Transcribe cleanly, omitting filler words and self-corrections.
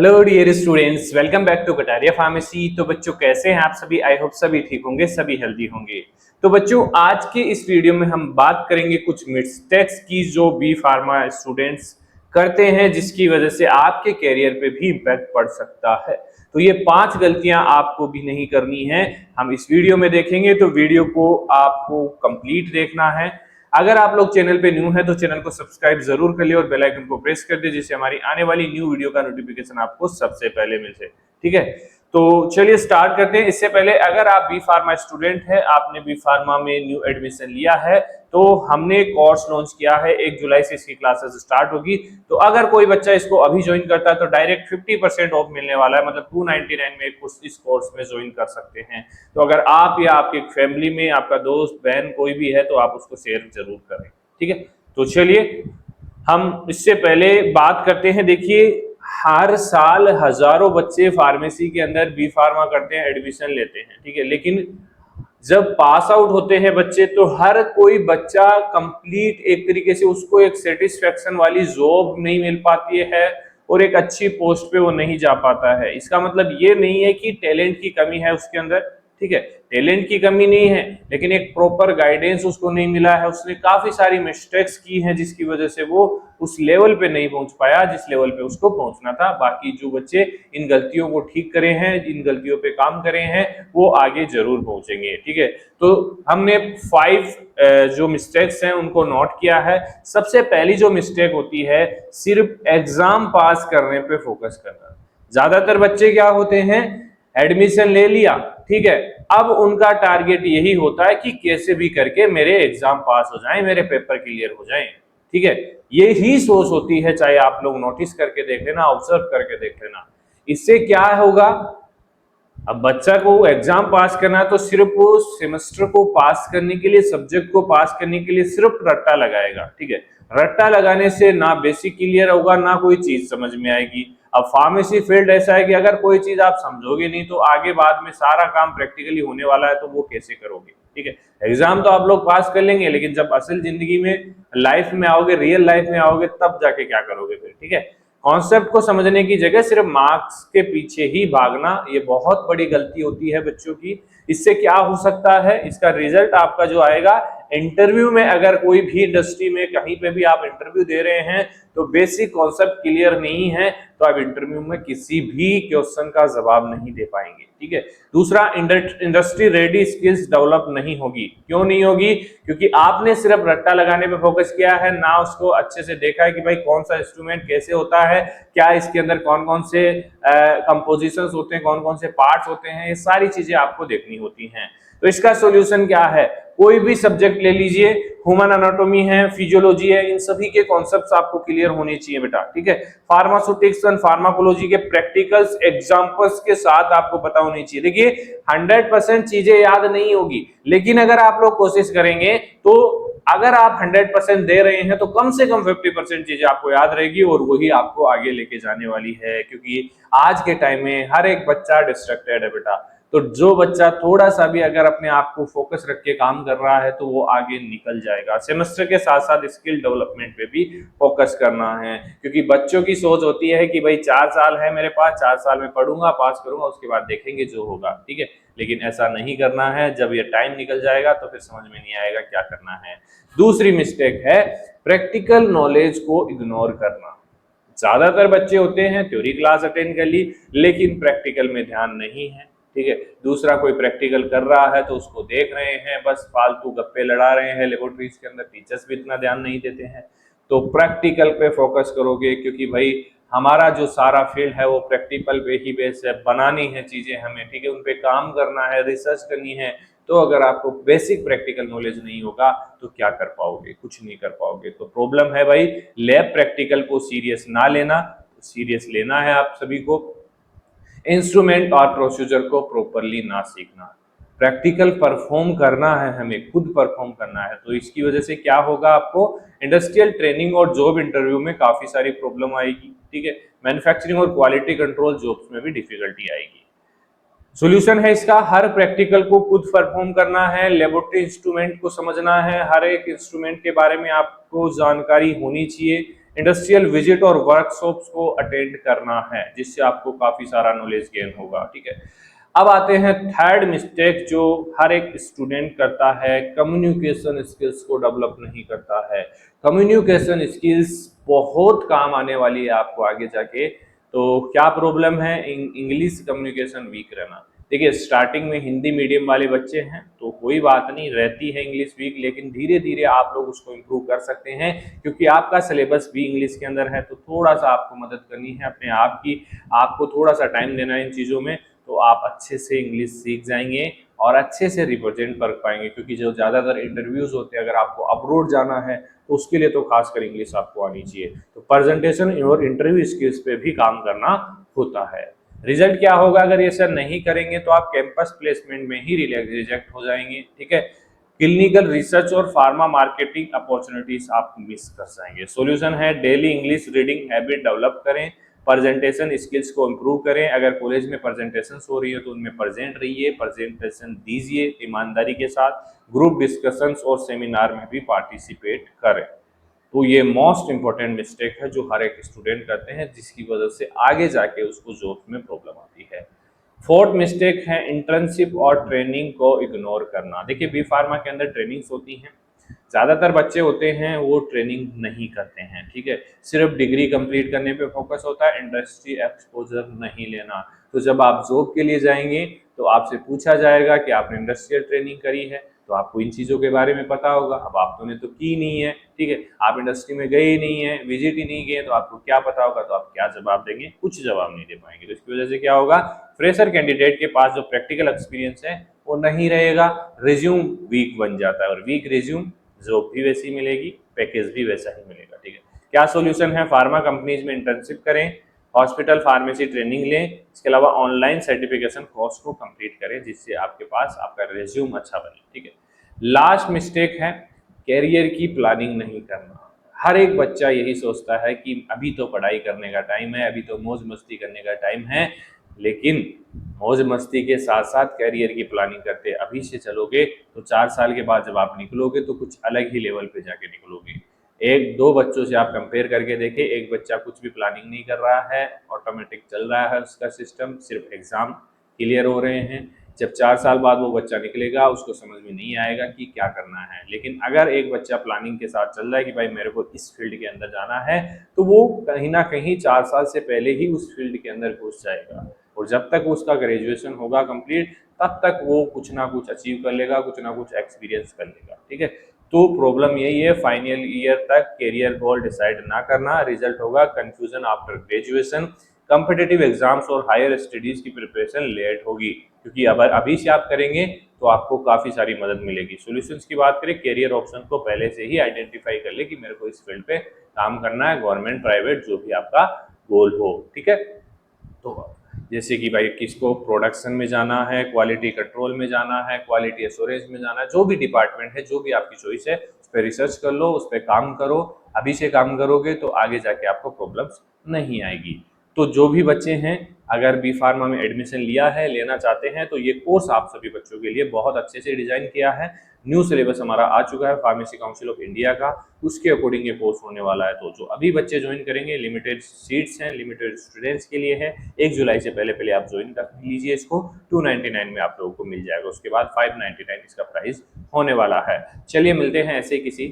Hello dear students, welcome back to Kataria pharmacy. तो बच्चों कैसे हैं आप सभी? आई होप सभी ठीक होंगे, सभी हेल्दी होंगे। तो बच्चों आज के इस वीडियो में हम बात करेंगे कुछ मिस्टेक्स की जो बी फार्मा स्टूडेंट्स करते हैं, जिसकी वजह से आपके कैरियर पे भी इम्पैक्ट पड़ सकता है। तो ये 5 गलतियां आपको भी नहीं करनी है, हम इस वीडियो में देखेंगे। तो वीडियो को आपको कंप्लीट देखना है। अगर आप लोग चैनल पे न्यू है तो चैनल को सब्सक्राइब जरूर कर लिए और बेल आइकन को प्रेस कर दिए, जिससे हमारी आने वाली न्यू वीडियो का नोटिफिकेशन आपको सबसे पहले मिल जाए। ठीक है, तो चलिए स्टार्ट करते हैं। इससे पहले अगर आप बी फार्मा स्टूडेंट हैं, आपने बी फार्मा में न्यू एडमिशन लिया है, तो हमने कोर्स लॉन्च किया है। 1 जुलाई से इसकी क्लासेस स्टार्ट होगी। तो अगर कोई बच्चा इसको अभी ज्वाइन करता है तो डायरेक्ट 50% ऑफ मिलने वाला है, मतलब 299 में इस कोर्स में ज्वाइन कर सकते हैं। तो अगर आप या आपके फैमिली में आपका दोस्त बहन कोई भी है तो आप उसको शेयर जरूर करें। ठीक है, तो चलिए हम इससे पहले बात करते हैं। देखिए, हर साल हजारों बच्चे फार्मेसी के अंदर बी फार्मा करते हैं, एडमिशन लेते हैं। ठीक है, लेकिन जब पास आउट होते हैं बच्चे तो हर कोई बच्चा कंप्लीट एक तरीके से उसको एक सेटिस्फेक्शन वाली जॉब नहीं मिल पाती है और एक अच्छी पोस्ट पे वो नहीं जा पाता है। इसका मतलब ये नहीं है कि टैलेंट की कमी है उसके अंदर। ठीक है, टैलेंट की कमी नहीं है, लेकिन एक प्रॉपर गाइडेंस उसको नहीं मिला है। उसने काफी सारी मिस्टेक्स की हैं, जिसकी वजह से वो उस लेवल पे नहीं पहुंच पाया जिस लेवल पे उसको पहुंचना था। बाकी जो बच्चे इन गलतियों को ठीक करे हैं, इन गलतियों पे काम करे हैं, वो आगे जरूर पहुंचेंगे। ठीक है, तो हमने 5 जो मिस्टेक्स हैं उनको नोट किया है। सबसे पहली जो मिस्टेक होती है, सिर्फ एग्जाम पास करने पे फोकस करना। ज्यादातर बच्चे क्या होते हैं, एडमिशन ले लिया, ठीक है, अब उनका टारगेट यही होता है कि कैसे भी करके मेरे एग्जाम पास हो जाएं, मेरे पेपर क्लियर हो जाएं। ठीक है, यही सोच होती है, चाहे आप लोग नोटिस करके देख लेना, ऑब्जर्व करके देख लेना। इससे क्या होगा, अब बच्चा को एग्जाम पास करना है तो सिर्फ वो सेमेस्टर को पास करने के लिए, सब्जेक्ट को पास करने के लिए सिर्फ रट्टा लगाएगा। ठीक है, रट्टा लगाने से ना बेसिक क्लियर होगा, ना कोई चीज समझ में आएगी। अब फार्मेसी फील्ड ऐसा है कि अगर कोई चीज आप समझोगे नहीं तो आगे बाद में सारा काम प्रैक्टिकली होने वाला है, तो वो कैसे करोगे। ठीक है, एग्जाम तो आप लोग पास कर लेंगे, लेकिन जब असल जिंदगी में लाइफ में आओगे, रियल लाइफ में आओगे, तब जाके क्या करोगे फिर। ठीक है, कॉन्सेप्ट को समझने की जगह सिर्फ मार्क्स के पीछे ही भागना, ये बहुत बड़ी गलती होती है बच्चों की। इससे क्या हो सकता है, इसका रिजल्ट आपका जो आएगा इंटरव्यू में, अगर कोई भी इंडस्ट्री में कहीं पे भी आप इंटरव्यू दे रहे हैं तो बेसिक कॉन्सेप्ट क्लियर नहीं है, तो आप इंटरव्यू में किसी भी क्वेश्चन का जवाब नहीं दे पाएंगे। ठीक है, दूसरा, इंडस्ट्री रेडी स्किल्स डेवलप नहीं होगी। क्यों नहीं होगी? क्योंकि आपने सिर्फ रट्टा लगाने पे फोकस किया है, ना उसको अच्छे से देखा है कि भाई कौन सा इंस्ट्रूमेंट कैसे होता है, क्या इसके अंदर कौन कौन से कंपोजिशंस होते हैं, कौन कौन से पार्ट्स होते हैं, ये सारी चीजें आपको देखनी होती हैं। तो इसका सॉल्यूशन क्या है, कोई भी सब्जेक्ट ले लीजिए, ह्यूमन एनाटॉमी है, फिजियोलॉजी है, इन सभी के कॉन्सेप्ट्स आपको क्लियर होने चाहिए बेटा। ठीक है, फार्मास्यूटिक्स एंड फार्माकोलॉजी के प्रैक्टिकल्स एग्जांपल्स के साथ आपको पता होनी चाहिए। देखिए, 100% चीजें याद नहीं होगी, लेकिन अगर आप लोग कोशिश करेंगे तो अगर आप 100% दे रहे हैं तो कम से कम 50% चीजें आपको याद रहेगी, और वही आपको आगे लेके जाने वाली है। क्योंकि आज के टाइम में हर एक बच्चा डिस्ट्रैक्टेड है बेटा। तो जो बच्चा थोड़ा सा भी अगर अपने आप को फोकस रख के काम कर रहा है तो वो आगे निकल जाएगा। सेमेस्टर के साथ साथ स्किल डेवलपमेंट पे भी फोकस करना है, क्योंकि बच्चों की सोच होती है कि भाई 4 साल है मेरे पास, 4 साल में पढ़ूंगा, पास करूंगा, उसके बाद देखेंगे जो होगा। ठीक है, लेकिन ऐसा नहीं करना है। जब ये टाइम निकल जाएगा तो फिर समझ में नहीं आएगा क्या करना है। दूसरी मिस्टेक है प्रैक्टिकल नॉलेज को इग्नोर करना। ज्यादातर बच्चे होते हैं थ्योरी क्लास अटेंड कर ली, लेकिन प्रैक्टिकल में ध्यान नहीं है। ठीक है, दूसरा कोई प्रैक्टिकल कर रहा है तो उसको देख रहे हैं, बस फालतू गप्पे लड़ा रहे हैं लेबोरेटरीज के अंदर, टीचर्स भी इतना ध्यान नहीं देते हैं। तो प्रैक्टिकल पे फोकस करोगे, क्योंकि भाई हमारा जो सारा फील्ड है वो प्रैक्टिकल पे ही बेस है, बनानी है चीजें हमें। ठीक है, उन पे काम करना है, रिसर्च करनी है। तो अगर आपको बेसिक प्रैक्टिकल नॉलेज नहीं होगा तो क्या कर पाओगे, कुछ नहीं कर पाओगे। तो प्रॉब्लम है भाई, लैब प्रैक्टिकल को सीरियस ना लेना, सीरियस लेना है आप सभी को। इंस्ट्रूमेंट और प्रोसीजर को प्रॉपरली ना सीखना, प्रैक्टिकल परफॉर्म करना है, हमें खुद परफॉर्म करना है। तो इसकी वजह से क्या होगा, आपको इंडस्ट्रियल ट्रेनिंग और जॉब इंटरव्यू में काफी सारी प्रॉब्लम आएगी। ठीक है, मैन्युफैक्चरिंग और क्वालिटी कंट्रोल जॉब्स में भी डिफिकल्टी आएगी। सॉल्यूशन है इसका, हर प्रैक्टिकल को खुद परफॉर्म करना है, लेबोरेटरी इंस्ट्रूमेंट को समझना है, हर एक इंस्ट्रूमेंट के बारे में आपको जानकारी होनी चाहिए। इंडस्ट्रियल विजिट और वर्कशॉप्स को अटेंड करना है, जिससे आपको काफी सारा नॉलेज गेन होगा। ठीक है, अब आते हैं थर्ड मिस्टेक जो हर एक स्टूडेंट करता है, कम्युनिकेशन स्किल्स को डेवलप नहीं करता है। कम्युनिकेशन स्किल्स बहुत काम आने वाली है आपको आगे जाके। तो क्या प्रॉब्लम है? इंग्लिश कम्युनिकेशन वीक रहना। देखिए, स्टार्टिंग में हिंदी मीडियम वाले बच्चे हैं तो कोई बात नहीं, रहती है इंग्लिश वीक, लेकिन धीरे धीरे आप लोग उसको इम्प्रूव कर सकते हैं, क्योंकि आपका सिलेबस भी इंग्लिश के अंदर है। तो थोड़ा सा आपको मदद करनी है अपने आप की, आपको थोड़ा सा टाइम देना है इन चीज़ों में, तो आप अच्छे से इंग्लिश सीख जाएंगे और अच्छे से रिप्रेजेंट कर पाएंगे। क्योंकि जो ज़्यादातर इंटरव्यूज होते हैं, अगर आपको अब्रोड जाना है तो उसके लिए तो खासकर इंग्लिश आपको आनी चाहिए। तो प्रेजेंटेशन और इंटरव्यू स्किल्स पे भी काम करना होता है। रिजल्ट क्या होगा अगर ये सर नहीं करेंगे? तो आप कैंपस प्लेसमेंट में ही रिजेक्ट हो जाएंगे। ठीक है, क्लिनिकल रिसर्च और फार्मा मार्केटिंग अपॉर्चुनिटीज आप मिस कर जाएंगे। सॉल्यूशन है, daily English reading habit develop करें, प्रेजेंटेशन स्किल्स को इम्प्रूव करें। अगर कॉलेज में प्रेजेंटेशन हो रही है तो उनमें प्रेजेंट रहिए, प्रेजेंटेशन दीजिए ईमानदारी के साथ, ग्रुप डिस्कशंस और सेमिनार में भी पार्टिसिपेट करें। तो ये मोस्ट इंपॉर्टेंट मिस्टेक है जो हर एक स्टूडेंट करते हैं, जिसकी वजह से आगे जाके उसको जॉब में प्रॉब्लम आती है। फोर्थ मिस्टेक है इंटर्नशिप और ट्रेनिंग को इग्नोर करना। देखिए, बी फार्मा के अंदर ट्रेनिंग्स होती हैं, ज़्यादातर बच्चे होते हैं वो ट्रेनिंग नहीं करते हैं। ठीक है, सिर्फ डिग्री कंप्लीट करने पे फोकस होता है, इंडस्ट्री एक्सपोजर नहीं लेना। तो जब आप जॉब के लिए जाएंगे तो आपसे पूछा जाएगा कि आपने इंडस्ट्रियल ट्रेनिंग करी है, तो आपको इन चीज़ों के बारे में पता होगा। अब आपने तो की नहीं है, ठीक है, आप इंडस्ट्री में गए ही नहीं है, विजिट ही नहीं गए, तो आपको क्या पता होगा? तो आप क्या जवाब देंगे? कुछ जवाब नहीं दे पाएंगे। तो इसकी वजह से क्या होगा? फ्रेशर कैंडिडेट के पास जो प्रैक्टिकल एक्सपीरियंस है वो नहीं रहेगा, रिज्यूम वीक बन जाता है, और वीक रिज्यूम जॉब भी वैसी मिलेगी, पैकेज भी वैसा ही मिलेगा। ठीक है, क्या सोल्यूशन है? फार्मा कंपनीज में इंटर्नशिप करें, हॉस्पिटल फार्मेसी ट्रेनिंग लें, इसके अलावा ऑनलाइन सर्टिफिकेशन कोर्स को कंप्लीट करें, जिससे आपके पास आपका रिज्यूम अच्छा बने। ठीक है, लास्ट मिस्टेक है कैरियर की प्लानिंग नहीं करना। हर एक बच्चा यही सोचता है कि अभी तो पढ़ाई करने का टाइम है, अभी तो मौज मस्ती करने का टाइम है, लेकिन मौज मस्ती के साथ साथ कैरियर की प्लानिंग करते अभी से चलोगे तो 4 साल के बाद जब आप निकलोगे तो कुछ अलग ही लेवल पे जाके निकलोगे। एक दो बच्चों से आप कंपेयर करके देखें, एक बच्चा कुछ भी प्लानिंग नहीं कर रहा है, ऑटोमेटिक चल रहा है उसका सिस्टम, सिर्फ एग्जाम क्लियर हो रहे हैं। जब 4 साल बाद वो बच्चा निकलेगा उसको समझ में नहीं आएगा कि क्या करना है। लेकिन अगर एक बच्चा प्लानिंग के साथ चल रहा है कि भाई मेरे को इस फील्ड के अंदर जाना है, तो वो कहीं ना कहीं 4 साल से पहले ही उस फील्ड के अंदर घुस जाएगा, और जब तक उसका ग्रेजुएशन होगा कंप्लीट तब तक वो कुछ ना कुछ अचीव कर लेगा, कुछ ना कुछ एक्सपीरियंस कर लेगा। ठीक है, तो प्रॉब्लम यही है, फाइनल ईयर तक कैरियर गोल डिसाइड ना करना, रिजल्ट होगा confusion after graduation, competitive exams और हायर स्टडीज की प्रिपरेशन लेट होगी। क्योंकि अगर अभी से आप करेंगे तो आपको काफी सारी मदद मिलेगी। सॉल्यूशंस की बात करें, कैरियर ऑप्शन को पहले से ही आइडेंटिफाई कर ले कि मेरे को इस फील्ड पे काम करना है, गवर्नमेंट प्राइवेट जो भी आपका गोल हो। ठीक है, तो जैसे कि भाई किसको प्रोडक्शन में जाना है, क्वालिटी कंट्रोल में जाना है, क्वालिटी एश्योरेंस में जाना है, जो भी डिपार्टमेंट है, जो भी आपकी चॉइस है, उस पर रिसर्च कर लो, उस पर काम करो। अभी से काम करोगे तो आगे जाके आपको प्रॉब्लम्स नहीं आएगी। तो जो भी बच्चे हैं अगर बी फार्मा में एडमिशन लिया है, लेना चाहते हैं, तो ये कोर्स आप सभी बच्चों के लिए बहुत अच्छे से डिजाइन किया है। न्यू सिलेबस हमारा आ चुका है फार्मेसी काउंसिल ऑफ इंडिया का, उसके अकॉर्डिंग ये कोर्स होने वाला है। तो जो अभी बच्चे ज्वाइन करेंगे, लिमिटेड सीट्स हैं, लिमिटेड स्टूडेंट्स के लिए है। 1 जुलाई से पहले पहले आप ज्वाइन कर लीजिए इसको, 299 में आप लोगों को मिल जाएगा, उसके बाद 599 इसका प्राइस होने वाला है। चलिए मिलते हैं ऐसे किसी